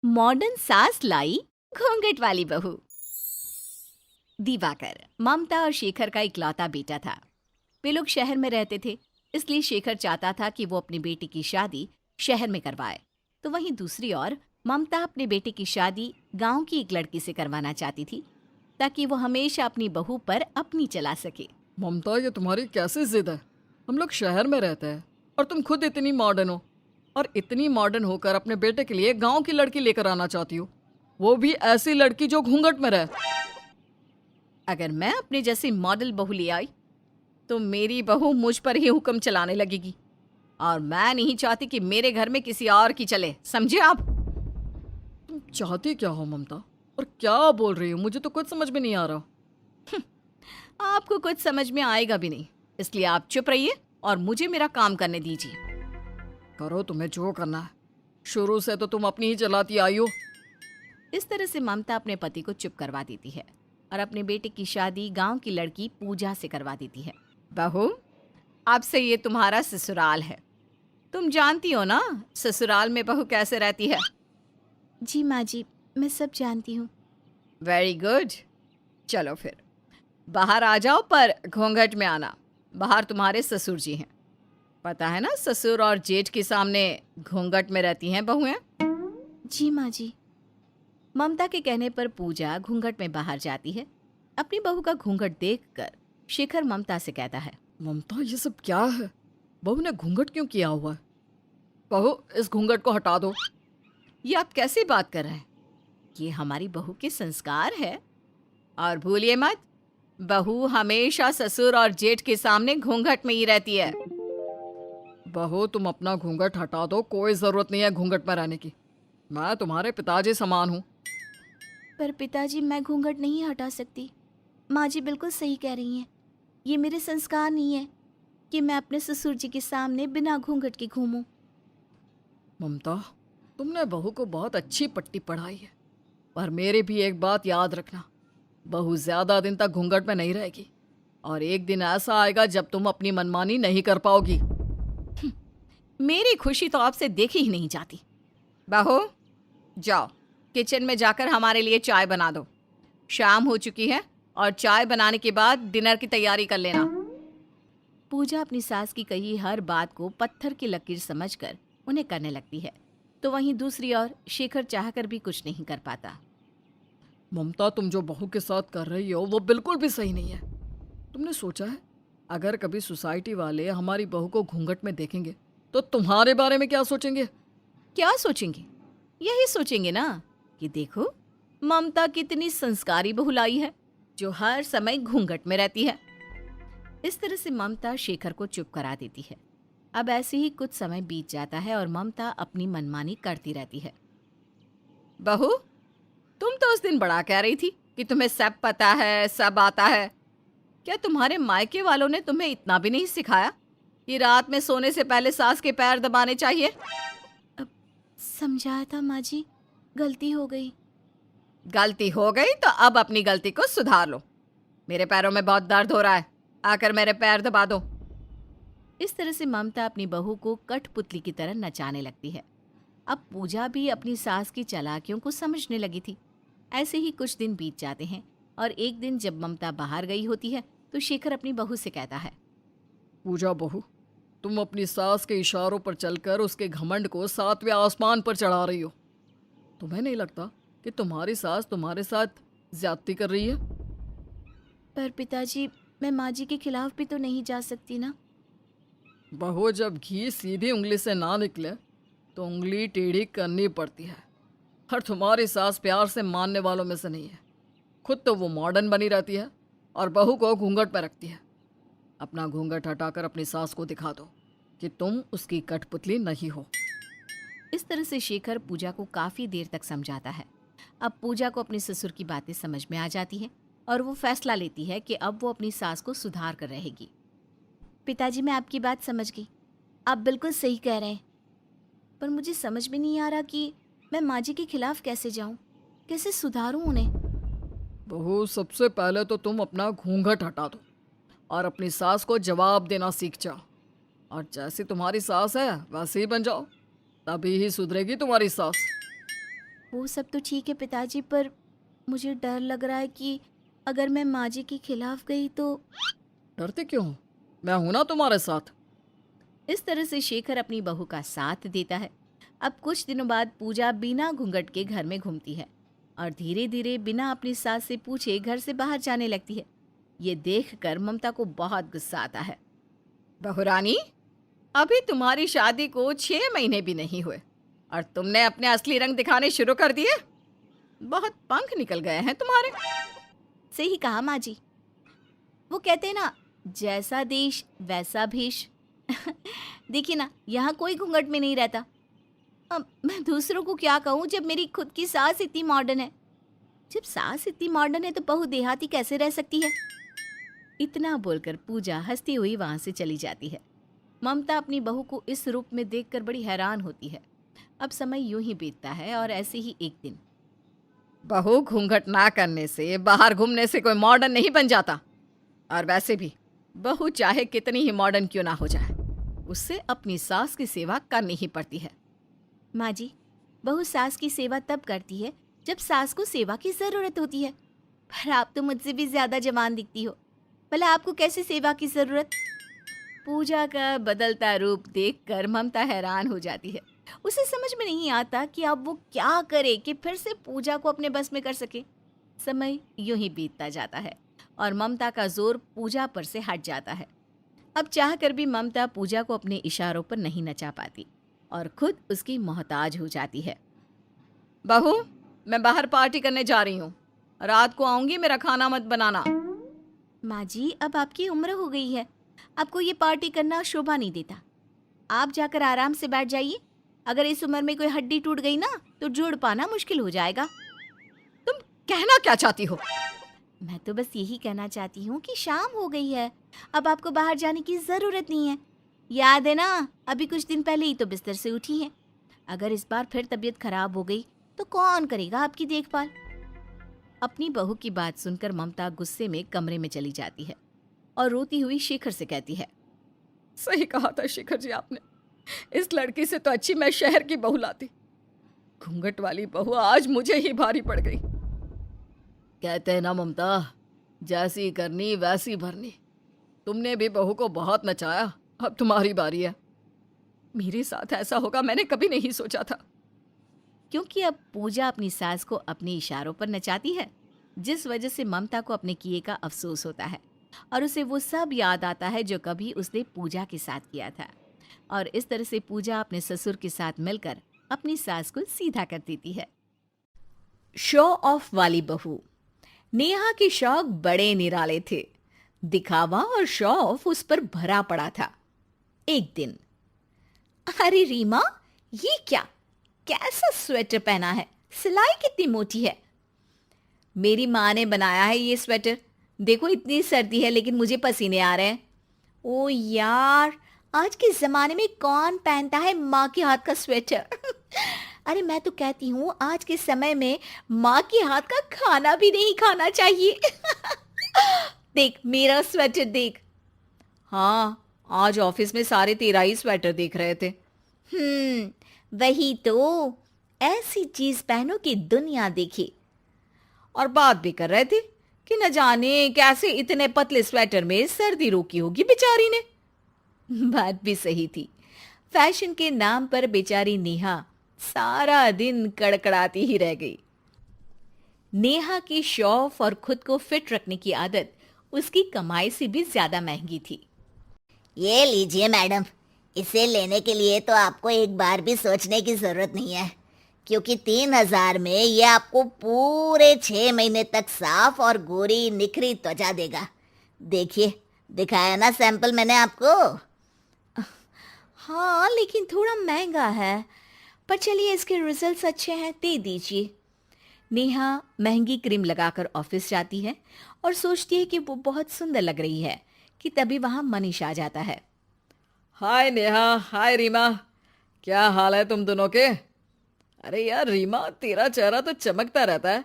Modern सास लाई घूंघट वाली बहू। दिवाकर ममता और शेखर का इकलौता बेटा था। वे लोग शहर में रहते थे, इसलिए शेखर चाहता था कि वो अपनी बेटी की शादी शहर में करवाए। तो वहीं दूसरी ओर ममता अपने बेटे की शादी गांव की एक लड़की से करवाना चाहती थी, ताकि वो हमेशा अपनी बहू पर अपनी चला सके। ममता, ये तुम्हारी कैसी जिद है? हम लोग शहर में रहते हैं और तुम खुद इतनी मॉडर्न हो, और इतनी मॉडर्न होकर अपने बेटे के लिए गांव की लड़की लेकर आना चाहती हो, वो भी ऐसी लड़की जो घूंघट में रहे। अगर मैं अपने जैसी मॉडल बहू ले आई तो मेरी बहू मुझ पर ही हुक्म चलाने लगेगी, और मैं नहीं चाहती कि मेरे घर में किसी और की चले, समझे आप? तुम चाहती क्या हो ममता, और क्या बोल रही हो? मुझे तो कुछ समझ में नहीं आ रहा। आपको कुछ समझ में आएगा भी नहीं, इसलिए आप चुप रहिए और मुझे मेरा काम करने दीजिए। करो तुम्हें जो करना है, शुरू से तो तुम अपनी ही चलाती आई हो। इस तरह से ममता अपने पति को चुप करवा देती है और अपने बेटे की शादी गांव की लड़की पूजा से करवा देती है। बहू, अब से ये तुम्हारा ससुराल है। तुम जानती हो ना ससुराल में बहू कैसे रहती है। जी माँ जी, मैं सब जानती हूँ। वेरी गुड, चलो फिर बाहर आ जाओ, पर घूंघट में आना। बाहर तुम्हारे ससुर जी हैं, पता है ना, ससुर और जेठ के सामने घूंघट में रहती हैं बहुएं। जी माँ जी। ममता के कहने पर पूजा घूंघट में बाहर जाती है। अपनी बहू का घूंघट देखकर शेखर ममता से कहता है, ममता, ये सब क्या है? बहू ने घूंघट क्यों किया हुआ है? बहू, इस घूंघट को हटा दो। ये आप कैसी बात कर रहे हैं? ये हमारी बहू के संस्कार है, और भूलिए मत, बहू हमेशा ससुर और जेठ के सामने घूंघट में ही रहती है। बहू, तुम अपना घूंघट हटा दो, कोई जरूरत नहीं है घूंघट में रहने की। मैं तुम्हारे पिताजी समान हूँ। पर पिताजी, मैं घूंघट नहीं हटा सकती। माँ जी बिल्कुल सही कह रही हैं। ये मेरे संस्कार नहीं है कि मैं अपने ससुर जी के सामने बिना घूंघट के घूमूं। ममता, तुमने बहू को बहुत अच्छी पट्टी पढ़ाई है, पर मेरी भी एक बात याद रखना, बहू ज्यादा दिन तक घूंघट में नहीं रहेगी, और एक दिन ऐसा आएगा जब तुम अपनी मनमानी नहीं कर पाओगी। मेरी खुशी तो आपसे देखी ही नहीं जाती। बहू, जाओ किचन में जाकर हमारे लिए चाय बना दो। शाम हो चुकी है और चाय बनाने के बाद डिनर की तैयारी कर लेना। पूजा अपनी सास की कही हर बात को पत्थर की लकीर समझकर उन्हें करने लगती है। तो वहीं दूसरी ओर शेखर चाहकर भी कुछ नहीं कर पाता। ममता, तुम जो बहू के साथ कर रही हो वो बिल्कुल भी सही नहीं है। तुमने सोचा है, अगर कभी सोसाइटी वाले हमारी बहू को घूंघट में देखेंगे तो तुम्हारे बारे में क्या सोचेंगे? क्या सोचेंगे? यही सोचेंगे ना कि देखो ममता कितनी संस्कारी बहू लाई है, जो हर समय घूंघट में रहती है। इस तरह से ममता शेखर को चुप करा देती है। अब ऐसे ही कुछ समय बीत जाता है और ममता अपनी मनमानी करती रहती है। बहू, तुम तो उस दिन बड़ा कह रही थी कि तुम्हें सब पता है, सब आता है। क्या तुम्हारे मायके वालों ने तुम्हें इतना भी नहीं सिखाया कि रात में सोने से पहले सास के पैर दबाने चाहिए? अब समझाया था माँ जी, गलती हो गई। गलती हो गई तो अब अपनी गलती को सुधार लो। मेरे पैरों में बहुत दर्द हो रहा है, आकर मेरे पैर दबा दो। इस तरह से ममता अपनी बहू को कठपुतली की तरह नचाने लगती है। अब पूजा भी अपनी सास की चालाकियों को समझने लगी थी। ऐसे ही कुछ दिन बीत जाते हैं और एक दिन जब ममता बाहर गई होती है तो शेखर अपनी बहू से कहता है, पूजा बहू, तुम अपनी सास के इशारों पर चलकर उसके घमंड को 7वें आसमान पर चढ़ा रही हो। तुम्हें नहीं लगता कि तुम्हारी सास तुम्हारे साथ ज्यादती कर रही है? पर पिताजी, मैं माँ जी के खिलाफ भी तो नहीं जा सकती ना। बहू, जब घी सीधी उंगली से ना निकले तो उंगली टेढ़ी करनी पड़ती है, और तुम्हारी सास प्यार से मानने वालों में से नहीं है। खुद तो वो मॉडर्न बनी रहती है और बहू को घूंघट पर रखती है। अपना घूंघट हटाकर अपनी सास को दिखा दो कि तुम उसकी कठपुतली नहीं हो। इस तरह से शेखर पूजा को काफी देर तक समझाता है। अब पूजा को अपने ससुर की बातें समझ में आ जाती हैं और वो फैसला लेती है कि अब वो अपनी सास को सुधार कर रहेगी। पिताजी, मैं आपकी बात समझ गई, आप बिल्कुल सही कह रहे हैं, पर मुझे समझ में नहीं आ रहा कि मैं माँ जी के खिलाफ कैसे जाऊं, कैसे सुधारूं उन्हें। बहू, सबसे पहले तो तुम अपना घूंघट हटा दो और अपनी सास को जवाब देना सीख जाओ, और जैसी तुम्हारी सास है वैसे ही बन जाओ, तभी ही सुधरेगी तुम्हारी सास। वो सब तो ठीक है पिताजी, पर मुझे डर लग रहा है कि अगर मैं माँ जी के खिलाफ गई तो। डरते क्यों हो? मैं हूं ना तुम्हारे साथ। इस तरह से शेखर अपनी बहू का साथ देता है। अब कुछ दिनों बाद पूजा बिना घूंघट के घर में घूमती है और धीरे धीरे बिना अपनी सास से पूछे घर से बाहर जाने लगती है। ये देखकर ममता को बहुत गुस्सा आता है। बहू रानी, अभी तुम्हारी शादी को 6 महीने भी नहीं हुए और तुमने अपने असली रंग दिखाने शुरू कर दिए। बहुत पंख निकल गए हैं तुम्हारे। सही कहा माँ जी। वो कहते हैं ना, जैसा देश वैसा भेष। देखिए ना, यहाँ कोई घूंघट में नहीं रहता। अब मैं दूसरों को क्या कहूँ जब मेरी खुद की सास इतनी मॉडर्न है। जब सास इतनी मॉडर्न है तो बहू देहाती कैसे रह सकती है। इतना बोलकर पूजा हंसती हुई वहां से चली जाती है। ममता अपनी बहू को इस रूप में देखकर बड़ी हैरान होती है। अब समय यूं ही बीतता है और ऐसे ही एक दिन। बहू, घूंघट ना करने से, बाहर घूमने से कोई मॉडर्न नहीं बन जाता। और वैसे भी बहू चाहे कितनी ही मॉडर्न क्यों ना हो जाए, उससे अपनी सास की सेवा करनी ही पड़ती है। माँ जी, बहू सास की सेवा तब करती है जब सास को सेवा की जरूरत होती है। पर आप तो मुझसे भी ज्यादा जवान दिखती हो, भला आपको कैसे सेवा की जरूरत। पूजा का बदलता रूप देखकर ममता हैरान हो जाती है। उसे समझ में नहीं आता कि अब वो क्या करे कि फिर से पूजा को अपने बस में कर सके। समय यूं ही बीतता जाता है और ममता का जोर पूजा पर से हट जाता है। अब चाहकर भी ममता पूजा को अपने इशारों पर नहीं नचा पाती और खुद उसकी मोहताज हो जाती है। बहू, मैं बाहर पार्टी करने जा रही हूँ। रात को आऊंगी, मेरा खाना मत बनाना। माँ जी, अब आपकी उम्र हो गई है, आपको ये पार्टी करना शोभा नहीं देता। आप जाकर आराम से बैठ जाइए। अगर इस उम्र में कोई हड्डी टूट गई ना तो जोड़ पाना मुश्किल हो जाएगा। तुम कहना क्या चाहती हो? मैं तो बस यही कहना चाहती हूँ कि शाम हो गई है, अब आपको बाहर जाने की जरूरत नहीं है। याद है ना, अभी कुछ दिन पहले ही तो बिस्तर से उठी हैं। अगर इस बार फिर तबीयत खराब हो गई तो कौन करेगा आपकी देखभाल। अपनी बहू की बात सुनकर ममता गुस्से में कमरे में चली जाती है और रोती हुई शेखर से कहती है, सही कहा था शेखर जी आपने। इस लड़की से तो अच्छी मैं शहर की बहू लाती। घूंघट वाली बहू आज मुझे ही भारी पड़ गई। कहते हैं ना ममता, जैसी करनी वैसी भरनी। तुमने भी बहू को बहुत नचाया, अब तुम्हारी बारी है। मेरे साथ ऐसा होगा मैंने कभी नहीं सोचा था। क्योंकि अब पूजा अपनी सास को अपने इशारों पर नचाती है, जिस वजह से ममता को अपने किए का अफसोस होता है और उसे वो सब याद आता है जो कभी उसने पूजा के साथ किया था। और इस तरह से पूजा अपने ससुर के साथ मिलकर अपनी सास को सीधा कर देती है। शो ऑफ वाली बहू। नेहा के शौक बड़े निराले थे। दिखावा और शो ऑफ उस पर भरा पड़ा था। एक दिन, अरे रीमा, ये क्या, कैसा स्वेटर पहना है, सिलाई कितनी मोटी है। मेरी माँ ने बनाया है ये स्वेटर। देखो, इतनी सर्दी है लेकिन मुझे पसीने आ रहे हैं। ओ यार, आज के जमाने में कौन पहनता है माँ के हाथ का स्वेटर। अरे मैं तो कहती हूँ आज के समय में माँ के हाथ का खाना भी नहीं खाना चाहिए। देख मेरा स्वेटर देख। हाँ, आज ऑफिस में सारे तेरा ही स्वेटर देख रहे थे। वही तो, ऐसी चीज पहनो कि दुनिया देखे। और बात भी कर रहे थे कि न जाने कैसे इतने पतले स्वेटर में सर्दी रोकी होगी बेचारी ने। बात भी सही थी। फैशन के नाम पर बेचारी नेहा सारा दिन कड़कड़ाती ही रह गई। नेहा की शौफ और खुद को फिट रखने की आदत उसकी कमाई से भी ज्यादा महंगी थी। ये लीजिए मैडम, इसे लेने के लिए तो आपको एक बार भी सोचने की जरूरत नहीं है, क्योंकि 3,000 में ये आपको पूरे 6 महीने तक साफ और गोरी निखरी त्वचा देगा। देखिए, दिखाया ना सैंपल मैंने आपको। हाँ, लेकिन थोड़ा महंगा है, पर चलिए इसके रिजल्ट्स अच्छे हैं, दे दीजिए। नेहा महंगी क्रीम लगाकर ऑफिस जाती है और सोचती है कि वो बहुत सुंदर लग रही है कि तभी वहां मनीष आ जाता है। हाय नेहा, हाय रीमा, क्या हाल है तुम दोनों के? अरे यार रीमा, तेरा चेहरा तो चमकता रहता है,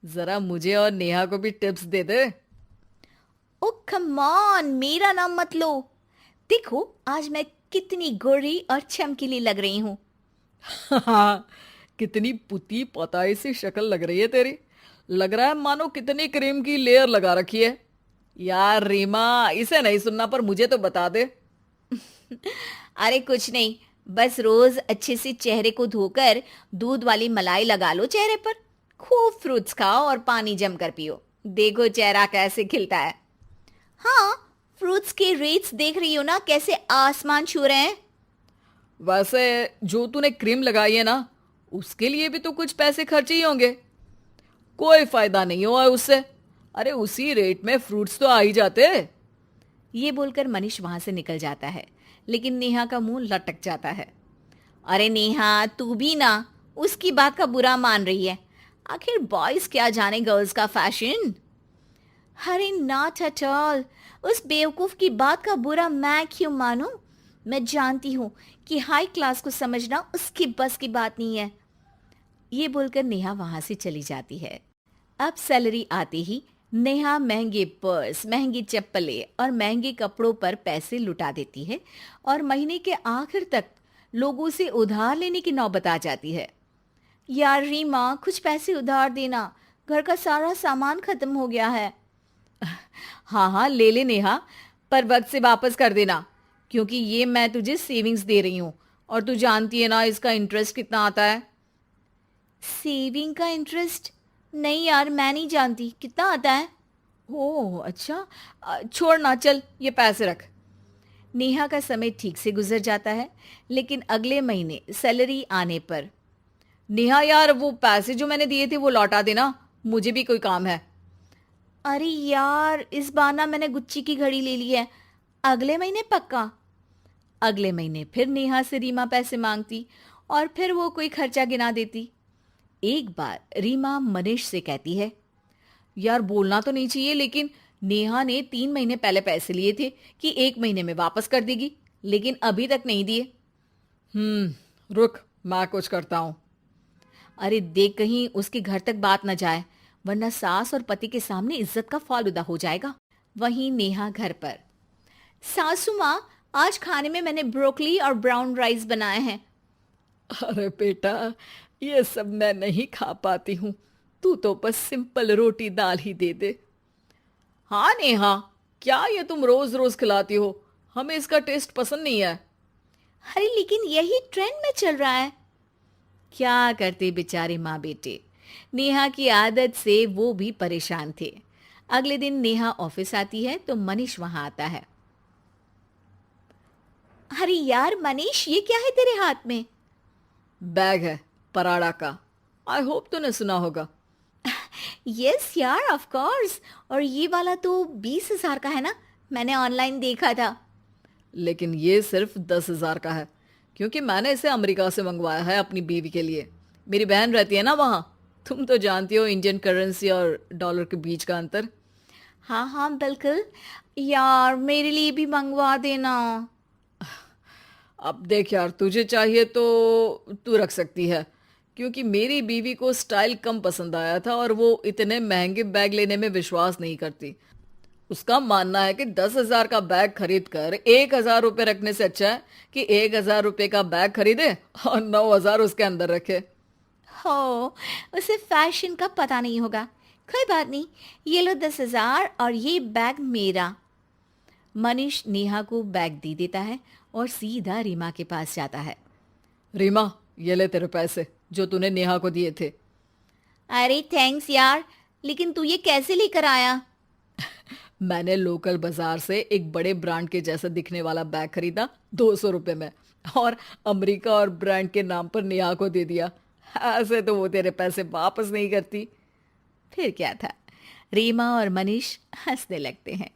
जरा मुझे और नेहा को भी tips they they. O come on, मेरा नाम मत लो। देखो आज मैं कितनी गोरी और चमकीली लग रही हूँ। कितनी पुती पताई सी शक्ल लग रही है तेरी। लग रहा है मानो कितनी क्रीम की लेयर लगा रखी है। यार रीमा, इसे नहीं सुनना पर मुझे तो बता दे। अरे कुछ नहीं, बस रोज अच्छे से चेहरे को धोकर दूध वाली मलाई लगा लो चेहरे पर, खूब फ्रूट्स खाओ और पानी जमकर पियो, देखो चेहरा कैसे खिलता है। हाँ, फ्रूट्स के रेट्स देख रही हो ना कैसे आसमान छू रहे हैं। वैसे जो तूने क्रीम लगाई है ना, उसके लिए भी तो कुछ पैसे खर्चे ही होंगे। कोई फायदा नहीं हुआ उससे। अरे उसी रेट में फ्रूट्स तो आ ही जाते। ये बोलकर मनीष वहां से निकल जाता है, लेकिन नेहा का मुंह लटक जाता है। अरे नेहा, तू भी ना उसकी बात का बुरा मान रही है। आखिर बॉयज क्या जाने गर्ल्स का फैशन। अरे नॉट एट ऑल, उस बेवकूफ की बात का बुरा मैं क्यों मानूं। मैं जानती हूं कि हाई क्लास को समझना उसकी बस की बात नहीं है। ये बोलकर नेहा वहां से चली जाती है। अब सैलरी आते ही नेहा महंगे पर्स, महंगी चप्पलें और महंगे कपड़ों पर पैसे लुटा देती है और महीने के आखिर तक लोगों से उधार लेने की नौबत आ जाती है। यार रीमा, कुछ पैसे उधार देना, घर का सारा सामान खत्म हो गया है। हाँ हाँ ले ले नेहा, पर वक्त से वापस कर देना, क्योंकि ये मैं तुझे सेविंग्स दे रही हूँ और तू जानती है ना इसका इंटरेस्ट कितना आता है। सेविंग का इंटरेस्ट? नहीं यार, मैं नहीं जानती, कितना आता है? ओह अच्छा, छोड़ ना, चल ये पैसे रख। नेहा का समय ठीक से गुजर जाता है, लेकिन अगले महीने सैलरी आने पर, नेहा यार वो पैसे जो मैंने दिए थे वो लौटा देना, मुझे भी कोई काम है। अरे यार, इस बार ना मैंने गुच्ची की घड़ी ले ली है, अगले महीने पक्का। अगले महीने फिर नेहा से रीमा पैसे मांगती और फिर वो कोई खर्चा गिना देती। एक बार रीमा मनीष से कहती है, यार बोलना तो नहीं चाहिए, लेकिन नेहा ने 3 महीने पहले पैसे लिए थे कि 1 महीने में वापस कर देगी, लेकिन अभी तक नहीं दिए। रुक, मैं कुछ करता हूँ। अरे देख कहीं उसके घर तक बात न जाए, वरना सास और पति के सामने इज्जत का फालूदा हो जाएगा। वहीं नेहा घर पर, सासू माँ, आज खाने में मैंने ब्रोकली और ब्राउन राइस बनाए हैं। अरे बेटा, ये सब मैं नहीं खा पाती हूँ, तू तो बस सिंपल रोटी दाल ही दे दे। हाँ नेहा, क्या ये तुम रोज रोज खिलाती हो, हमें इसका टेस्ट पसंद नहीं है। अरे लेकिन यही ट्रेंड में चल रहा है। क्या करते बेचारे माँ बेटे, नेहा की आदत से वो भी परेशान थे। अगले दिन नेहा ऑफिस आती है तो मनीष वहां आता है। अरे यार मनीष, ये क्या है तेरे हाथ में? बैग है पराड़ा का, आई होप तूने सुना होगा। यस यार, ऑफ कोर्स। और ये वाला तो 20,000 का है ना, मैंने ऑनलाइन देखा था। लेकिन ये सिर्फ 10,000 का है, क्योंकि मैंने इसे अमेरिका से मंगवाया है अपनी बीवी के लिए। मेरी बहन रहती है ना वहाँ, तुम तो जानती हो इंडियन करेंसी और डॉलर के बीच का अंतर। हाँ हाँ बिल्कुल, यार मेरे लिए भी मंगवा देना। अब देख यार, तुझे चाहिए तो तू रख सकती है, क्योंकि मेरी बीवी को स्टाइल कम पसंद आया था और वो इतने महंगे बैग लेने में विश्वास नहीं करती। उसका मानना है कि 10,000 का बैग खरीद कर 1,000 रुपये रखने से अच्छा है कि 1,000 रुपये का बैग खरीदे और 9,000 उसके अंदर रखे। हो, उसे फैशन का पता नहीं होगा। कोई बात नहीं, ये लो 10,000 और ये बैग मेरा। मनीष नेहा को बैग दे देता है और सीधा रीमा के पास जाता है। रीमा, ये ले तेरे पैसे जो तूने नेहा को दिए थे। अरे थैंक्स यार, लेकिन तू ये कैसे लेकर आया? मैंने लोकल बाजार से एक बड़े ब्रांड के जैसा दिखने वाला बैग खरीदा 200 रुपये में, और अमेरिका और ब्रांड के नाम पर नेहा को दे दिया। ऐसे तो वो तेरे पैसे वापस नहीं करती। फिर क्या था, रीमा और मनीष हंसने लगते हैं।